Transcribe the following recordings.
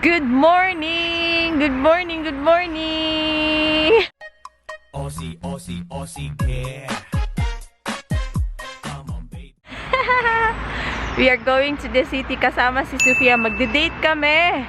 Good morning! Good morning! Good morning! Aussie, Aussie, Aussie care. Come on, baby. We are going to the city kasama si Sophia. Magde-date kami.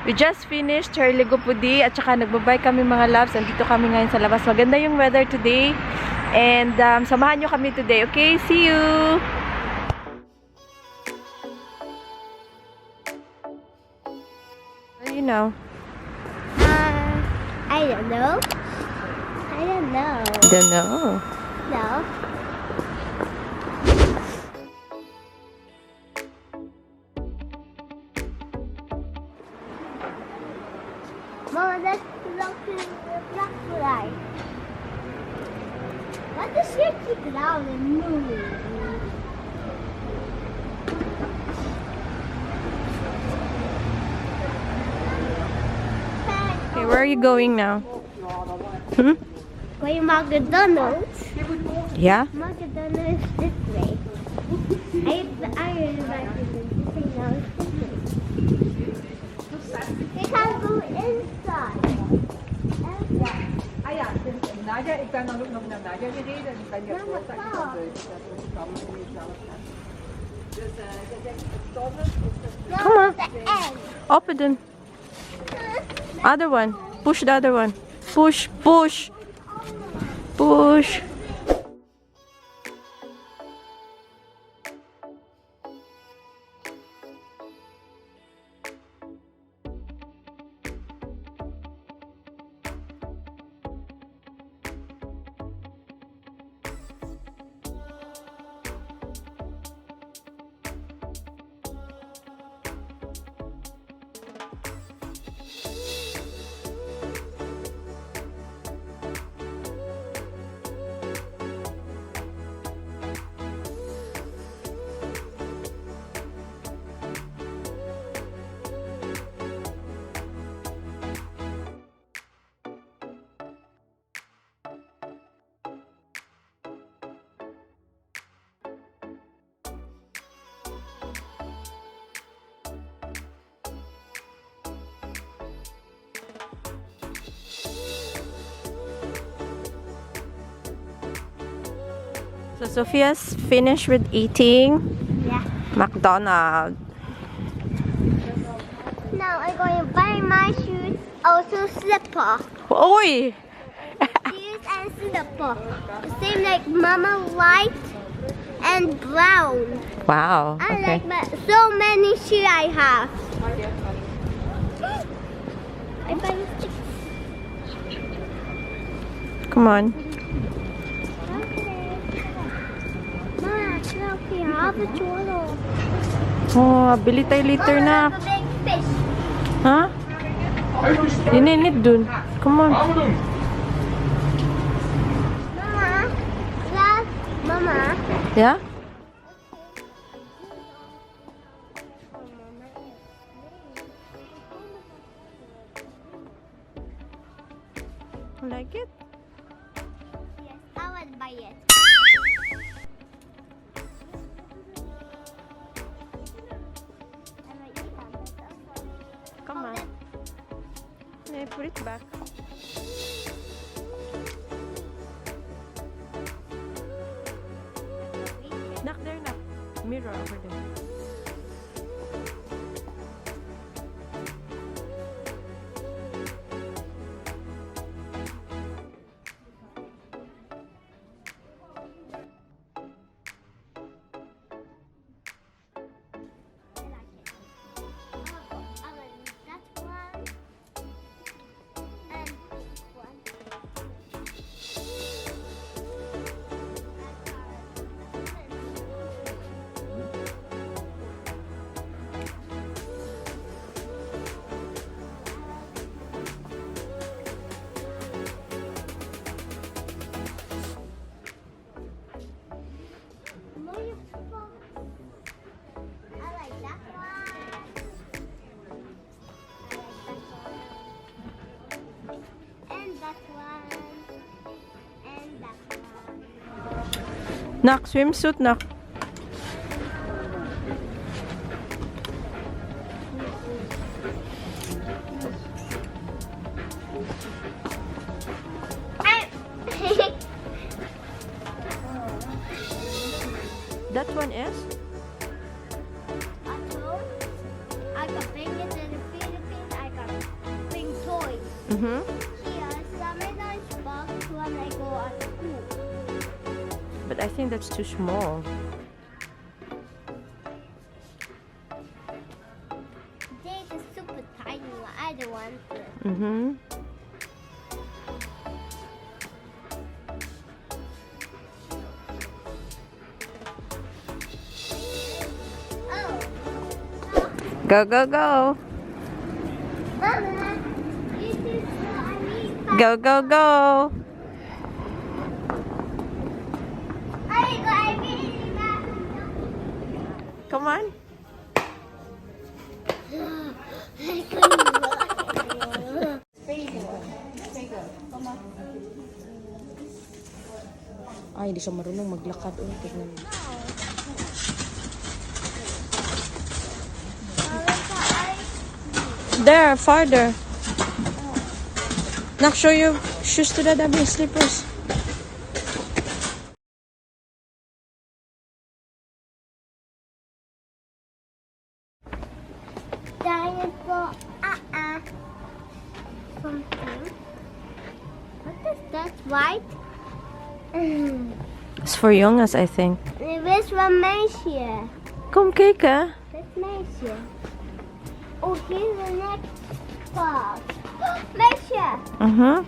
We just finished Charlie Gupudi at saka nagbabay kami mga loves. Andito kami ngayon sa labas. Maganda yung weather today. And samahan nyo kami today. Okay? See you! What do you know? I don't know. I don't know. Don't know. No. Mama, that's the black fly. What does she keep loud and moving? Okay, where are you going now? Hmm? Going to McDonald's. Yeah? McDonald's this way. I really like it. We can go inside. Come on. The egg. Open it. Other one. Push the other one. Push, push. Push. So Sophia's finished with eating Yeah. McDonald's. Now I'm going to buy my shoes, also slipper. Oi! Shoes and slipper. The same like Mama white and brown. Wow. I Okay. like that. So many shoes I have. I buy six. Come on. Mama, look here. I have a turtle. Oh, bili tayo later I na. have a big fish. Ha? Ininit dun. Come on. Mama, yes, Mama. Yeah? Like it? Yes, I will buy it. Come on. Yeah, put it back. Knock there, knock. Mirror over there. Nak, swimsuit, nak. one is? At home, I can bring it to the Philippines. I can bring toys. Mm-hmm. Here, some lunchbox when I go at school. But I think that's too small. There's a super tiny one. I don't want it. Mm-hmm. Oh. Go, go, go. Mama, this is what I need. Go, go, go. I really love Come on. Ay, di siya marunong maglakad. Oh, tignan mo. There, farther. Nak, show your shoes to the DAMI slippers. Dinosaur, something. What is that, white? It's for youngas, I think. Where's from Malaysia? Kom kijken. That's Malaysia. Oh, here's the next box. Malaysia! Uh-huh.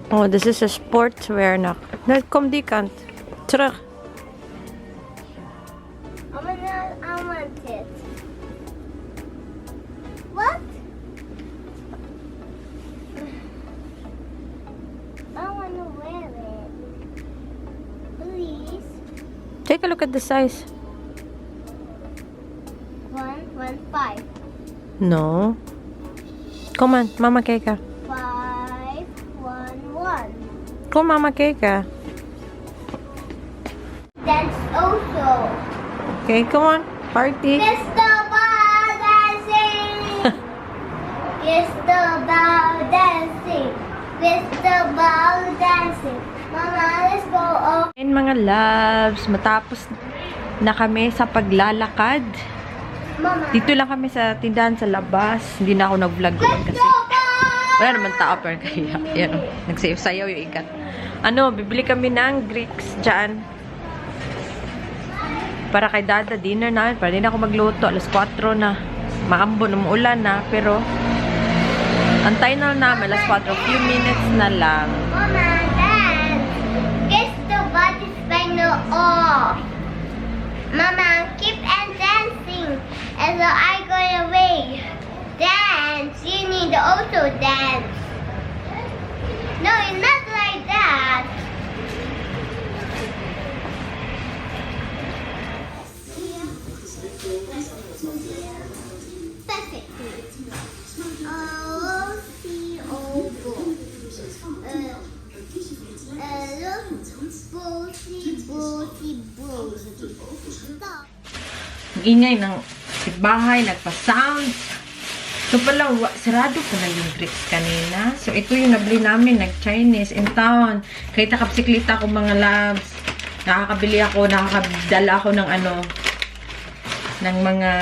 Oh, this is a sportswear nak. Nee, kom die kant. Terug. I want it. What? I want to wear it. Please. Take a look at the size. 115. No. Kom aan, mama kijken. 511. Kom mama kijken. That's also. Okay, come on. Party. Mr. Ball dancing. Mr. Ball dancing. Mr. Ball dancing. Mama, let's go over. And mga loves, matapos na kami sa paglalakad. Mama. Dito lang kami sa tindahan sa labas. Hindi na ako nag-vlog doon kasi wala naman tao pero kaya. Yan, nag-save sayaw yung ikat. Ano, bibili kami ng Greeks dyan. Para kay Dada, dinner namin. Para din ako magluto. Alas 4 na. Maambon, umuulan na. Pero, antay na namin. Alas 4. Few minutes na lang. Mama, Dad. Guess the body spinal off. Mama, keep on dancing. And so I go away. Dance. You need to also dance. No, it's not like that. Perfect. Ingay ng bahay, nagpa-sounds. So pala, sarado ko na yung Greeks kanina. So ito yung nabili namin, nag-Chinese in town. Kahit nakapsiklita ko mga loves. Nakakabili ako, nakakadala ako ng ano, ng mga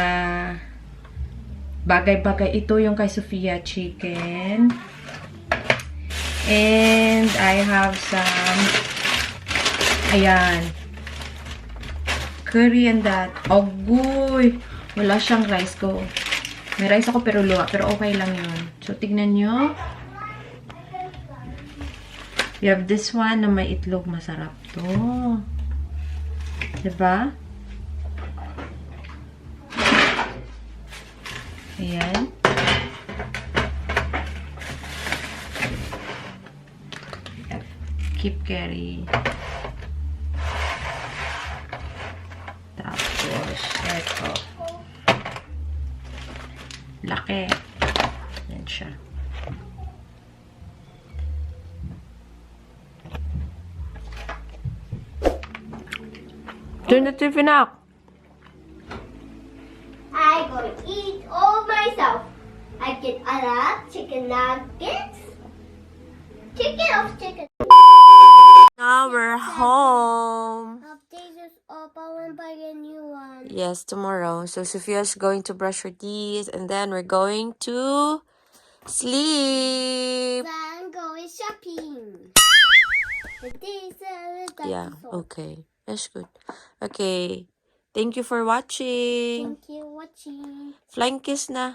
bagay-bagay. Ito yung kay Sophia, chicken. And I have some, ayan, curry and that. Agoy! Wala siyang rice ko. May rice ako pero luwa. Pero okay lang yun. So, tignan nyo. We have this one na may itlog. Masarap to. Diba? Ayan. Keep carry. Tapos, eto. Laki. Yan siya. Turn the TV now. I go eat all myself. I get a lot chicken nuggets. Chicken. Now we're home. Update is up. I want to buy a new one. Yes, tomorrow. So Sophia's going to brush her teeth and then we're going to sleep. I'm going shopping. Yeah, okay. That's good. Okay. Thank you for watching. Thank you for watching. Flying kiss na.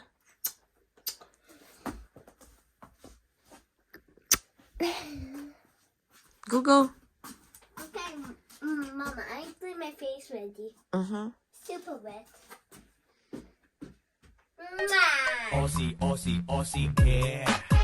Go. Okay, Mama, I put my face ready. Super wet. Aussie, Aussie, Aussie care.